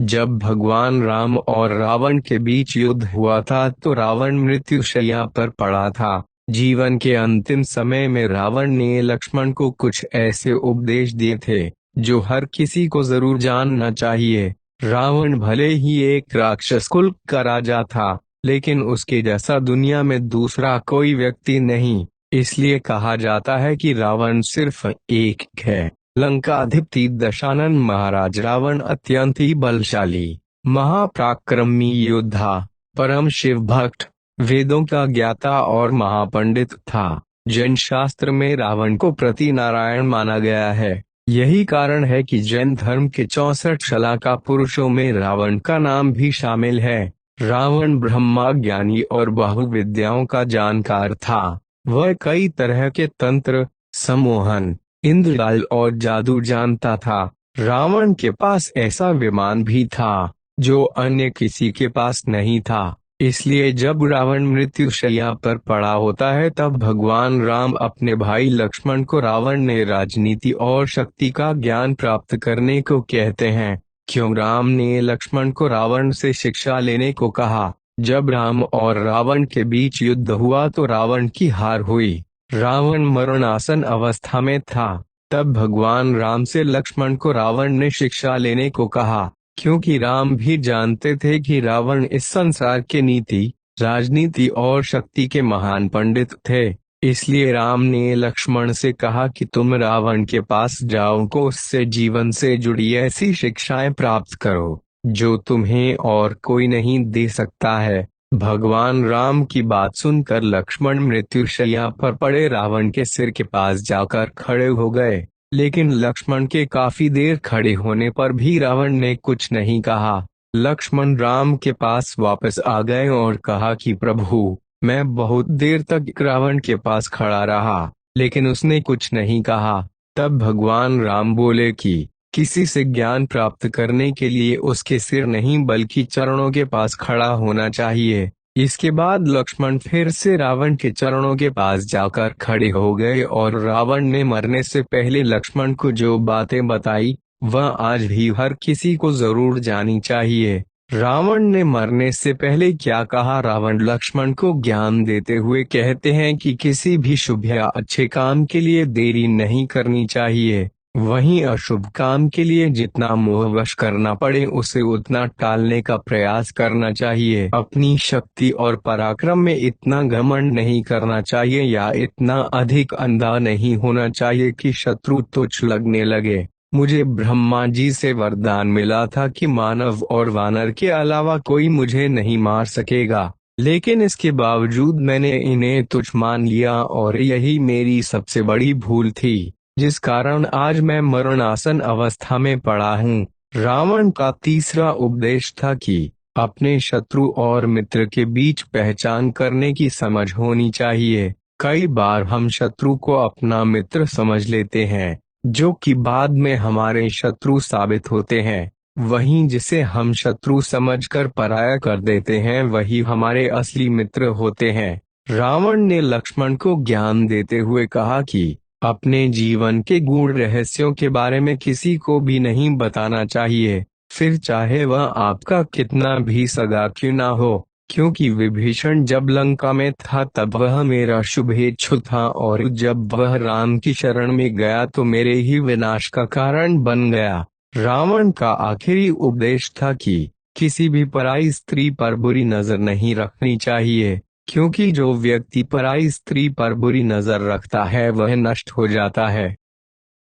जब भगवान राम और रावण के बीच युद्ध हुआ था तो रावण मृत्युशैया पर पड़ा था। जीवन के अंतिम समय में रावण ने लक्ष्मण को कुछ ऐसे उपदेश दिए थे जो हर किसी को जरूर जानना चाहिए। रावण भले ही एक राक्षस कुल का राजा था, लेकिन उसके जैसा दुनिया में दूसरा कोई व्यक्ति नहीं। इसलिए कहा जाता है कि रावण सिर्फ एक है। लंकाधिपति दशानन महाराज रावण अत्यंत ही बलशाली, महापराक्रमी योद्धा, परम शिव भक्त, वेदों का ज्ञाता और महापंडित था। जैन शास्त्र में रावण को प्रति नारायण माना गया है। यही कारण है कि जैन धर्म के 64 शलाका पुरुषों में रावण का नाम भी शामिल है। रावण ब्रह्मा ज्ञानी और बहुविद्याओं का जानकार था। वह कई तरह के तंत्र, सम्मोहन, इंद्रजाल और जादू जानता था। रावण के पास ऐसा विमान भी था जो अन्य किसी के पास नहीं था। इसलिए जब रावण मृत्युशैया पर पड़ा होता है तब भगवान राम अपने भाई लक्ष्मण को रावण ने राजनीति और शक्ति का ज्ञान प्राप्त करने को कहते हैं। क्यों राम ने लक्ष्मण को रावण से शिक्षा लेने को कहा? जब राम और रावण के बीच युद्ध हुआ तो रावण की हार हुई। रावण मरणासन अवस्था में था। तब भगवान राम से लक्ष्मण को रावण ने शिक्षा लेने को कहा, क्योंकि राम भी जानते थे कि रावण इस संसार के नीति, राजनीति और शक्ति के महान पंडित थे। इसलिए राम ने लक्ष्मण से कहा कि तुम रावण के पास जाओ को उससे जीवन से जुड़ी ऐसी शिक्षाएं प्राप्त करो जो तुम्हें और कोई नहीं दे सकता है। भगवान राम की बात सुनकर लक्ष्मण मृत्युशैया पर पड़े रावण के सिर के पास जाकर खड़े हो गए, लेकिन लक्ष्मण के काफी देर खड़े होने पर भी रावण ने कुछ नहीं कहा। लक्ष्मण राम के पास वापस आ गए और कहा कि प्रभु, मैं बहुत देर तक रावण के पास खड़ा रहा, लेकिन उसने कुछ नहीं कहा। तब भगवान राम बोले कि किसी से ज्ञान प्राप्त करने के लिए उसके सिर नहीं बल्कि चरणों के पास खड़ा होना चाहिए। इसके बाद लक्ष्मण फिर से रावण के चरणों के पास जाकर खड़े हो गए और रावण ने मरने से पहले लक्ष्मण को जो बातें बताई वह आज भी हर किसी को जरूर जानी चाहिए। रावण ने मरने से पहले क्या कहा? रावण लक्ष्मण को ज्ञान देते हुए कहते हैं कि किसी भी शुभ या अच्छे काम के लिए देरी नहीं करनी चाहिए, वहीं अशुभ काम के लिए जितना मोहवश करना पड़े उसे उतना टालने का प्रयास करना चाहिए। अपनी शक्ति और पराक्रम में इतना घमंड नहीं करना चाहिए या इतना अधिक अंधा नहीं होना चाहिए कि शत्रु तुच्छ लगने लगे। मुझे ब्रह्मा जी से वरदान मिला था कि मानव और वानर के अलावा कोई मुझे नहीं मार सकेगा, लेकिन इसके बावजूद मैंने इन्हें तुच्छ मान लिया और यही मेरी सबसे बड़ी भूल थी, जिस कारण आज मैं मरणासन अवस्था में पड़ा हूँ। रावण का तीसरा उपदेश था कि अपने शत्रु और मित्र के बीच पहचान करने की समझ होनी चाहिए। कई बार हम शत्रु को अपना मित्र समझ लेते हैं, जो कि बाद में हमारे शत्रु साबित होते हैं। वहीं जिसे हम शत्रु समझकर पराया कर देते हैं वही हमारे असली मित्र होते हैं। रावण ने लक्ष्मण को ज्ञान देते हुए कहा कि अपने जीवन के गूढ़ रहस्यों के बारे में किसी को भी नहीं बताना चाहिए, फिर चाहे वह आपका कितना भी सगा क्यों ना हो। क्योंकि विभीषण जब लंका में था तब वह मेरा शुभेच्छु था और जब वह राम की शरण में गया तो मेरे ही विनाश का कारण बन गया। रावण का आखिरी उपदेश था कि किसी भी पराई स्त्री पर बुरी नजर नहीं रखनी चाहिए, क्योंकि जो व्यक्ति पराई स्त्री पर बुरी नजर रखता है वह नष्ट हो जाता है।